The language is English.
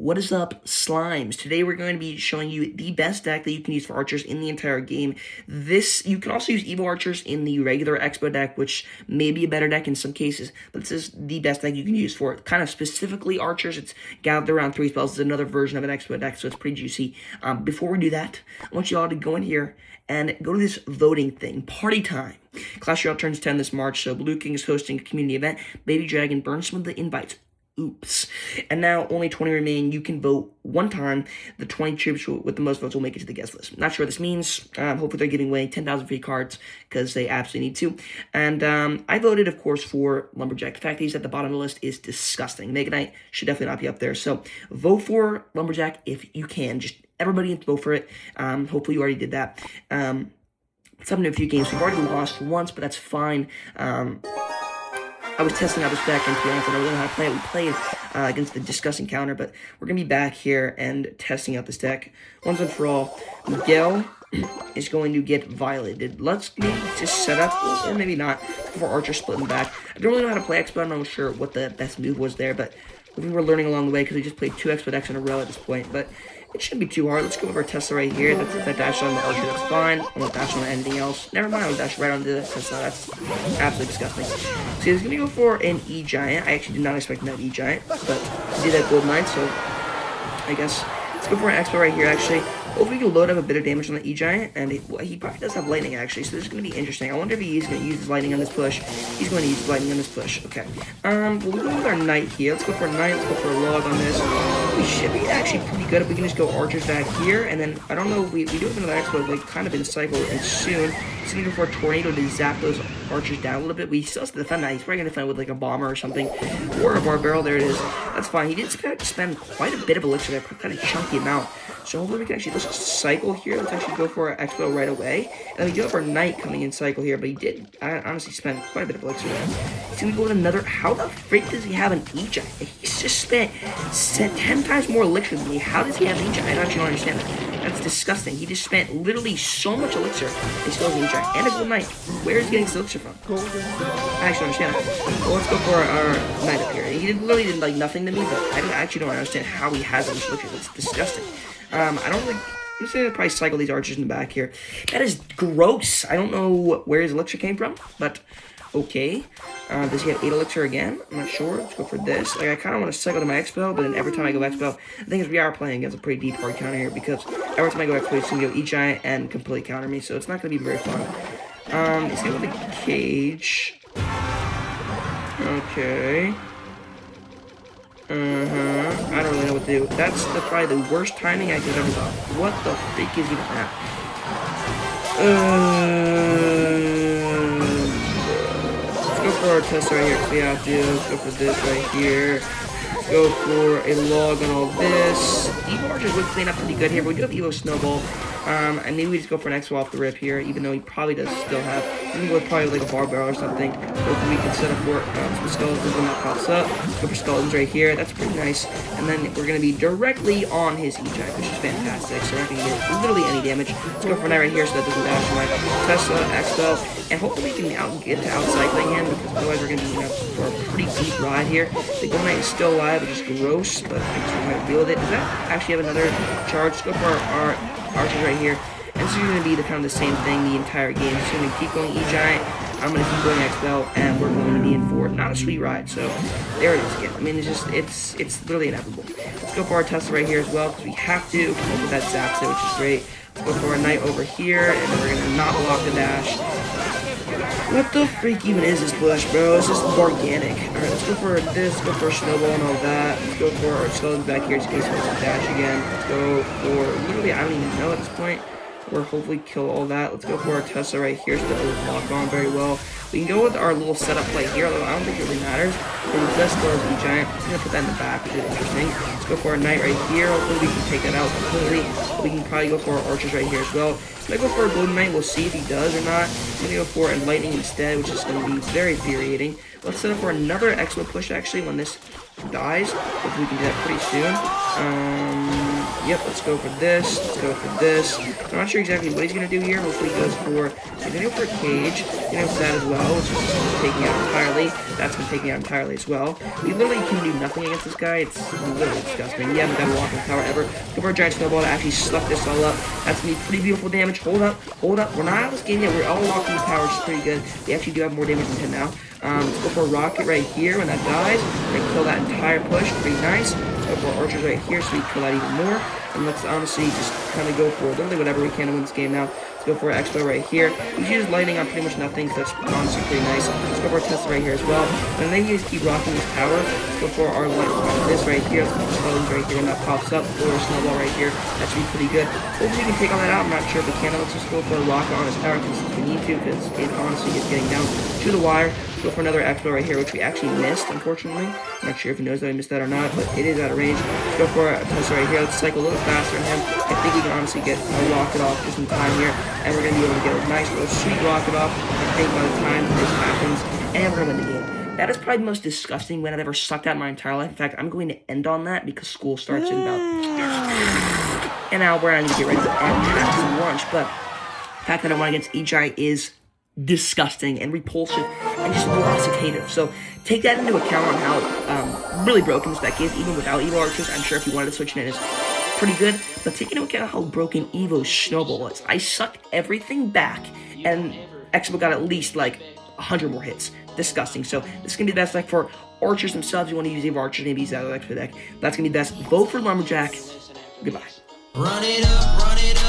What is up, Slimes? Today we're going to be showing you the best deck that you can use for archers in the entire game. You can also use evil archers in the regular expo deck, which may be a better deck in some cases, but this is the best deck you can use for it. Kind of specifically archers. It's gathered around 3 spells. It's another version of an expo deck, so it's pretty juicy. Before we do that, I want you all to go in here and go to this voting thing. Party time. Clash Royale turns 10 this March, so Blue King is hosting a community event. Baby Dragon burns some of the invites. Oops. And now only 20 remain. You can vote one time. The 20 troops with the most votes will make it to the guest list. Not sure what this means. Hopefully they're giving away 10,000 free cards because they absolutely need to. And I voted, of course, for Lumberjack. The fact that he's at the bottom of the list is disgusting. Mega Knight should definitely not be up there. So vote for Lumberjack if you can. Just everybody vote for it. Hopefully you already did that. It's happened in a few games. We've already lost once, but that's fine. I was testing out this deck, and to be honest, I don't really know how to play it. We played against the disgusting counter, but we're going to be back here and testing out this deck. Once and for all, Miguel is going to get violated. Let's maybe just set up, or maybe not, for Archer splitting back. I don't really know how to play Expo. I'm not sure what the best move was there, but I think we're learning along the way because we just played 2 Expo decks in a row at this point, but it shouldn't be too hard. Let's go over Tesla right here. That's that dash on the Archer, that's fine. I won't dash on anything else. Never mind, I'll dash right onto the Tesla. That's absolutely disgusting. So he's going to go for an E-Giant. I actually did not expect that E-Giant, but he did that Gold Knight, so I guess let's go for an Expo right here, actually. Hopefully we can load up a bit of damage on the E-Giant, and he probably does have lightning, actually, so this is going to be interesting. I wonder if he's going to use his lightning on this push. He's going to use lightning on this push. Okay. We'll go with our Knight here. Let's go for a Knight. Let's go for a log on this. We should be actually pretty good if we can just go archers back here, and then I don't know if we do have another Expo, like, kind of in a cycle, and soon. He's going to go for a tornado to zap those archers down a little bit. We still have to defend that. He's probably going to defend with, like, a bomber or something, or a bar barrel. There it is. That's fine. He did spend quite a bit of elixir there, quite a chunky amount. So hopefully we can actually, let's just cycle here. Let's actually go for our Expo right away. And then we do have our Knight coming in cycle here, but he did honestly spend quite a bit of elixir there. So we go with another, how the frick does he have an E-Giant? He's just spent 10 times more elixir than me. How does he have an E-Giant? I actually don't understand that. That's disgusting. He just spent literally so much elixir and still has an E-Giant. And a Gold Knight. Where is he getting this elixir from? I actually don't understand that. Well, let's go for our Knight up here. He literally did like nothing to me, but I actually don't understand how he has that much elixir. That's disgusting. I don't really, I'm just gonna probably cycle these archers in the back here. That is gross. I don't know where his elixir came from, but okay. Does he have 8 elixir again? I'm not sure. Let's go for this. Like, I kind of want to cycle to my Expo, but then every time I go Expo, the thing is we are playing against a pretty deep hard counter here because every time I go Expo, he's gonna go E-Giant and completely counter me, so it's not gonna be very fun. He's gonna go with the cage. Okay. I don't really know what to do. That's probably the worst timing I could have ever done. What the freak is even that? Let's go for our test right here. We have to. Let's go for this right here. Let's go for a log on all this. Evo Archers would clean up pretty good here, but we do have Evo Snowball. And maybe we just go for an Expo off the rip here, even though he probably does still have. We can go with probably like a bar barrel or something. Hopefully we can set up for some skeletons when that pops up. Go for skeletons right here. That's pretty nice. And then we're going to be directly on his E-Giant, which is fantastic. So we're not going to get literally any damage. Let's go for a Knight right here so that doesn't dash my Tesla, Expo. And hopefully we can get to outcycling him because otherwise we're going to be for a pretty deep ride here. The Gold Knight is still alive, which is gross, but I guess we're going to deal with it. Does that actually have another charge? Let's go for our archers right here. And this is going to be kind of the same thing the entire game. It's going to keep going E-Giant. I'm going to keep going Expo, and we're going to be in for not a sweet ride. So there it is again. I mean, it's literally inevitable. Let's go for our Tesla right here as well because we have to. Hopefully that zaps it, which is great. Let's go for our Knight over here, and then we're going to not block the dash. What the freak even is this bush, bro? It's just organic. Alright, let's go for this. Let's go for a snowball and all that. Let's go for our skeletons back here just in case we have to dash again. Let's go for literally, I don't even know at this point. Or hopefully kill all that. Let's go for our Tesla right here so that will lock on very well. We can go with our little setup play here, although I don't think it really matters. But we just go with E-Giant. I'm just going to put that in the back, which is interesting. Let's go for our Knight right here. Hopefully we can take that out completely. We can probably go for our archers right here as well. If I go for a Golden Knight, we'll see if he does or not. I'm going to go for a Lightning instead, which is going to be very infuriating. Let's set up for another Expo push, actually, when this dies. Hopefully we can do that pretty soon. Yep, let's go for this. Let's go for this. I'm not sure exactly what he's going to do here. Hopefully he goes for... He's going to go for a cage. He's going to go for that as well. It's just taking out entirely. That's been taking out entirely as well. We literally can do nothing against this guy. It's literally disgusting. Yeah, we got a walking power ever. Go for a giant snowball to actually suck this all up. That's going to be pretty beautiful damage. Hold up. Hold up. We're not out of this game yet. We're all walking power, which is pretty good. We actually do have more damage than him now. Let's go for a rocket right here. When that dies, we're going to kill that entire push. Pretty nice. Let's go for archers right here so we can kill that even more. And let's honestly just kind of go for literally whatever we can to win this game now. Let's go for Expo right here. He's used lightning on pretty much nothing, so that's honestly pretty nice. Let's go for a Tesla right here as well. And then you just keep rocking this power. Let's go for our this right here. Let's go for stones right here when that pops up. Or a snowball right here. That should be pretty good. Hopefully we can take all that out. I'm not sure if we can. Let's just go for a rocket on his tower because we need to, because it honestly is getting down to the wire. Let's go for another Expo right here, which we actually missed, unfortunately. I'm not sure if he knows that I missed that or not, but it is out of range. Let's go for a Tesla right here. Let's cycle a little faster than him. I think we can honestly get a rocket off just in time here, and we're going to be able to get a nice little sweet rocket off, I think, by the time this happens, and we're going to win the game. That is probably the most disgusting win I've ever sucked at in my entire life. In fact, I'm going to end on that because school starts in about an hour, and I need to get ready to have some lunch, but the fact that I won against EJ is disgusting and repulsive and just velociditative. So take that into account on how really broken this deck is, even without Evo Archers. I'm sure if you wanted to switch it in, it's pretty good, but take into account how broken Evo's Snowball is. I sucked everything back, and Expo got at least like 100 more hits. Disgusting. So this is going to be the best deck for Archers themselves. You want to use Evo Archers, maybe use that Expo deck. That's going to be the best. Vote for Lumberjack. Goodbye. Run it up, run it up.